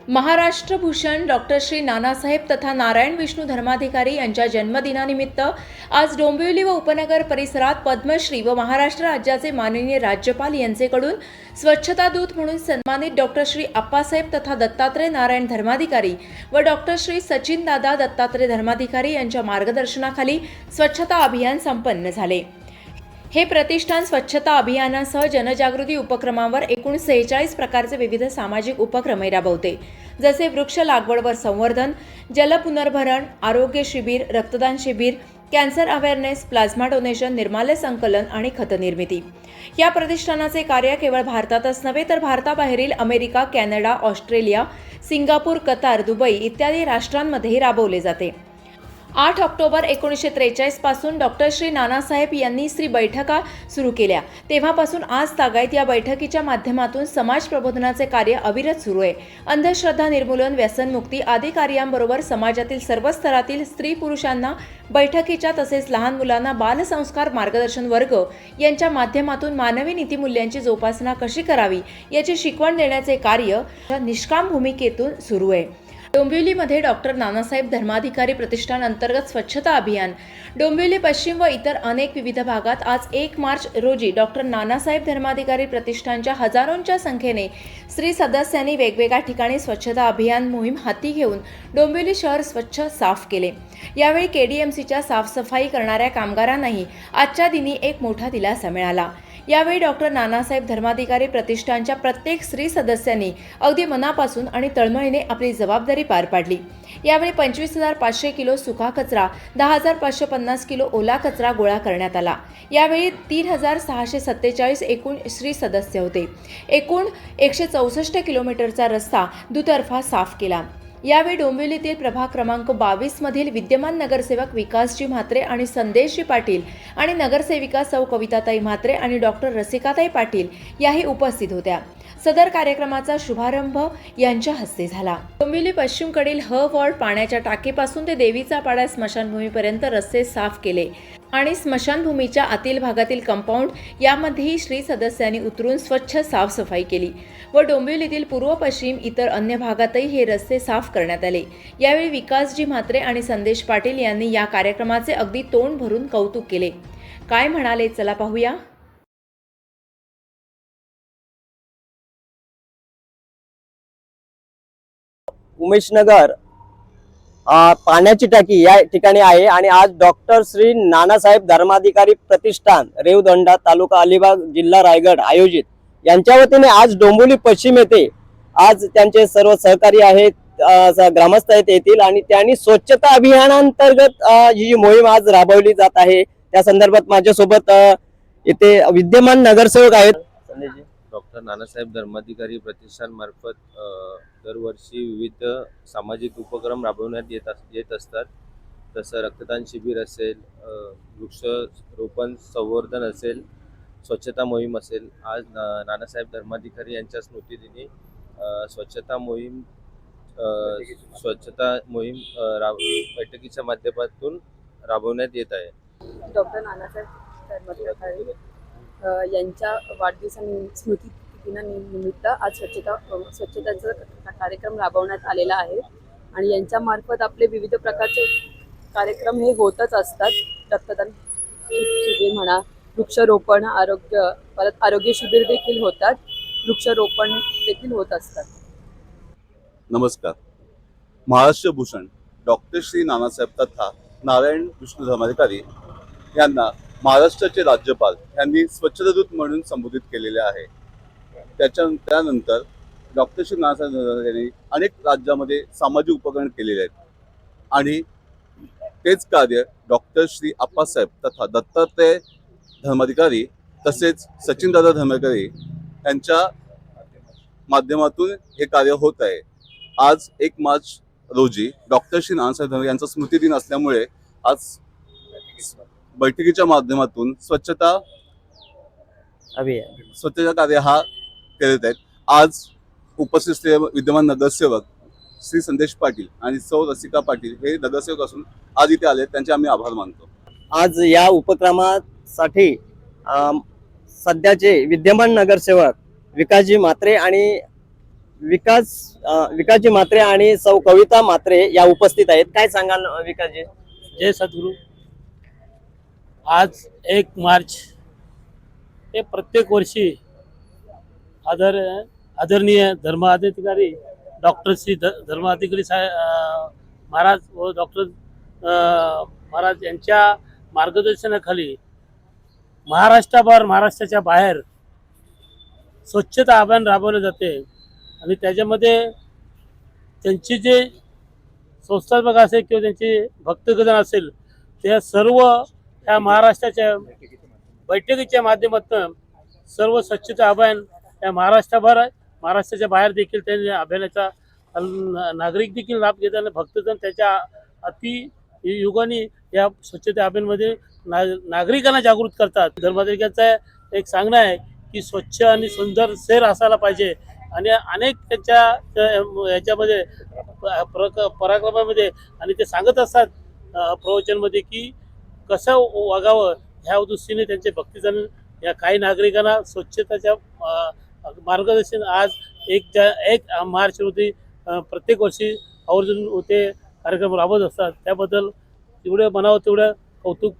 Maharashtra Bhushan doctor Shri Nanasaheb तथा नारायण विष्णू धर्माधिकारी यांच्या जन्मदिनानिमित्त आज डोंबिवली व उपनगर परिसरात पद्मश्री व महाराष्ट्र राज्याचे माननीय राज्यपाल यांचेकडून स्वच्छता दूत म्हणून सन्मानित डॉक्टर श्री आप्पासाहेब तथा दत्तात्रय नारायण धर्माधिकारी व डॉक्टर श्री सचिन दादा दत्तात्रय धर्माधिकारी यांच्या मार्गदर्शनाखाली स्वच्छता अभियान संपन्न झाले। हे प्रतिष्ठान स्वच्छता अभियानासह जनजागृती उपक्रमांवर एकूण 46 प्रकारचे विविध सामाजिक उपक्रम राबवते, जसे वृक्ष लागवड व संवर्धन, जल पुनर्भरण, आरोग्य शिबिर, रक्तदान शिबिर, कॅन्सर अवेअरनेस, प्लाझ्मा डोनेशन, निर्माल्य संकलन आणि खत निर्मिती। या प्रतिष्ठानाचे कार्य केवळ भारतातच नव्हे तर भारताबाहेरील America, Canada, Australia, Singapore, Qatar, Dubai इत्यादी राष्ट्रांमध्येही राबवले जाते। 8 ऑक्टोबर 1943 पासून डॉक्टर श्री नानासाहेब यांनी श्री बैठका सुरू केल्या, तेव्हापासून आज तागायत या बैठकीच्या माध्यमातून समाज प्रबोधनाचे कार्य अविरत सुरू आहे। अंधश्रद्धा निर्मूलन, व्यसनमुक्ती आदी कार्यांबरोबर समाजातील सर्व स्तरातील स्त्री पुरुषांना बैठकीच्या तसेच लहान मुलांना बालसंस्कार मार्गदर्शन वर्ग यांच्या माध्यमातून मानवी नीतिमूल्यांची जोपासना कशी करावी याची शिकवण देण्याचे कार्य निष्काम भूमिकेतून सुरू आहे। डोंबिवलीमध्ये डॉक्टर नानासाहेब धर्माधिकारी प्रतिष्ठान अंतर्गत स्वच्छता अभियान डोंबिवली पश्चिम व इतर अनेक विविध भागात आज 1 मार्च रोजी डॉक्टर नानासाहेब धर्माधिकारी प्रतिष्ठानच्या हजारोंच्या संख्येने स्त्री सदस्यांनी वेगवेगळ्या ठिकाणी स्वच्छता अभियान मोहीम हाती घेऊन डोंबिवली शहर स्वच्छ साफ केले। यावेळी केडीएमसीच्या साफसफाई करणाऱ्या कामगारांनाही आजच्या दिनी एक मोठा दिलासा मिळाला। यावेळी डॉक्टर नानासाहेब धर्माधिकारी प्रतिष्ठानच्या प्रत्येक स्त्री सदस्यांनी अगदी मनापासून आणि तळमळीने आपली जबाबदारी पार पाडली। यावेळी 25,500 किलो सुका कचरा, 10,550 किलो ओला कचरा गोळा करण्यात आला। यावेळी 3,647 एकूण स्त्री सदस्य होते। एकूण 164 किलोमीटरचा रस्ता दुतर्फा साफ केला। यावेळी डोंबिवलीतील प्रभाग क्रमांक 22 मधील विद्यमान नगरसेवक विकासजी म्हात्रे आणि संदेशजी पाटील आणि नगरसेविका सौ कविताताई म्हात्रे आणि डॉक्टर रसिकाताई पाटील याही उपस्थित होत्या। सदर कार्यक्रमाचा शुभारंभ यांच्या हस्ते झाला। डोंबिवली पश्चिमकडील वॉर्ड पाण्याच्या टाकीपासून ते देवीचा पाडा स्मशानभूमीपर्यंत रस्ते साफ केले आणि स्मशानभूमीच्या आतील भागातील कंपाऊंड यामध्येही स्त्री सदस्यांनी उतरून स्वच्छ साफसफाई केली व डोंबिवलीतील पूर्व पश्चिम इतर अन्य भागातही हे रस्ते साफ करण्यात आले। यावेळी विकासजी म्हात्रे आणि संदेश पाटील यांनी या कार्यक्रमाचे अगदी तोंड भरून कौतुक केले। काय म्हणाले चला पाहूया। उमेशनगर पाण्याची टाकी या ठिकाणी आहे आणि आज डॉक्टर श्री नानासाहेब धर्माधिकारी प्रतिष्ठान रेवदंडा तालुका अलिबाग जिल्हा रायगड आयोजित यांच्या वतीने आज डोंबिवली पश्चिम येथे आज त्यांचे सर्व सहकारी आहेत, ग्रामस्थ आहेत येथील आणि त्यांनी स्वच्छता अभियानांतर्गत ही मोहीम आज राबवली जात आहे। त्या संदर्भात माझ्यासोबत येथे विद्यमान नगरसेवक आहेत। डॉक्टर नानासाहेब धर्माधिकारी प्रतिष्ठान मार्फत दरवर्षी विविध सामाजिक उपक्रम राबवण्यात येत असतात। तसं रक्तदान शिबिर असेल, वृक्षरोपण संवर्धन असेल, स्वच्छता मोहीम असेल। आज नानासाहेब धर्माधिकारी यांच्या स्मृतिदिनी स्वच्छता मोहीम बैठकीच्या माध्यमातून राबवण्यात येत आहे। डॉक्टर नानासाहेब धर्माधिकारी यांच्या स्मृतिदिनानिमित्त आज स्वच्छतेचा कार्यक्रम राबवण्यात आलेला आहे आणि यांच्या मार्फत आपले विविध प्रकारचे कार्यक्रम हे होतच असतात। रक्तदान शिबिर म्हणा, वृक्षरोपण, आरोग्य शिबिर देखील होतात, वृक्षरोपण देखील होत असतात। नमस्कार। महाराष्ट्र भूषण डॉक्टर श्री नानासाहेब तथा नारायण विष्णू धर्माधिकारी यांना महाराष्ट्राचे राज्यपाल यांनी स्वच्छता दूत म्हणून संबोधित केलेले आहे। त्यानंतर डॉक्टर श्री नानासाहेब यांनी अनेक राज्यामध्ये सामाजिक उपक्रम केलेले आहेत आणि तेच कार्य डॉक्टर श्री आप्पासाहेब तथा दत्तात्रय धर्माधिकारी तसेच सचिन दादा धर्माधिकारी यांच्या माध्यमातून हे कार्य होत आहे। आज 1 मार्च रोजी डॉक्टर श्री नानासाहेब धर्माधिकारी यांचा स्मृतिदिन असल्यामुळे आज बैठकीच्या माध्यमातून स्वच्छता कार्य हा करत आहेत। आज उपस्थित विद्यमान नगरसेवक श्री संदेश पाटील आणि सौ रसिका पाटील हे नगरसेवक असून आज इथे आले, त्यांचे आम्ही आभार मानतो। आज या उपक्रमासाठी सध्याचे विद्यमान नगरसेवक विकासजी म्हात्रे आणि विकासजी म्हात्रे आणि सौ कविता म्हात्रे या उपस्थित आहेत. काय सांगाल विकासजी? जय सद्गुरू. आज 1 मार्च हे प्रत्येक वर्षी आदरणीय धर्माधिकारी डॉक्टर श्री धर्माधिकारी महाराज व डॉक्टर महाराज यांच्या मार्गदर्शनाखाली महाराष्ट्राच्या बाहेर स्वच्छता अभियान राबवले जाते आणि त्याच्यामध्ये त्यांची जे संस्थात्मक असेल किंवा त्यांचे भक्तगण असेल त्या सर्व ह्या महाराष्ट्राच्या बैठकीच्या माध्यमातून सर्व स्वच्छता अभियान या महाराष्ट्राच्या बाहेर देखील त्यांनी अभियानाचा नागरिक देखील लाभ घेतात आणि भक्तजन त्याच्या अति युगाने या स्वच्छता अभियानमध्ये नागरिकांना जागृत करतात. धर्माधिकाऱ्यांचं एक सांगणं आहे की स्वच्छ आणि सुंदर शहर असायला पाहिजे आणि अनेक त्यांच्या याच्यामध्ये पराक्रमामध्ये आणि ते सांगत असतात प्रवचनमध्ये की कसं वागावं ह्या दृष्टीने त्यांचे भक्तजन या काही नागरिकांना स्वच्छताच्या मार्गदर्शन आज 1 मार्च रोजी प्रत्येक वर्षी आवर्जून ते कार्यक्रम राबवत असतात. त्याबद्दल जेवढं म्हणावं तेवढं कौतुक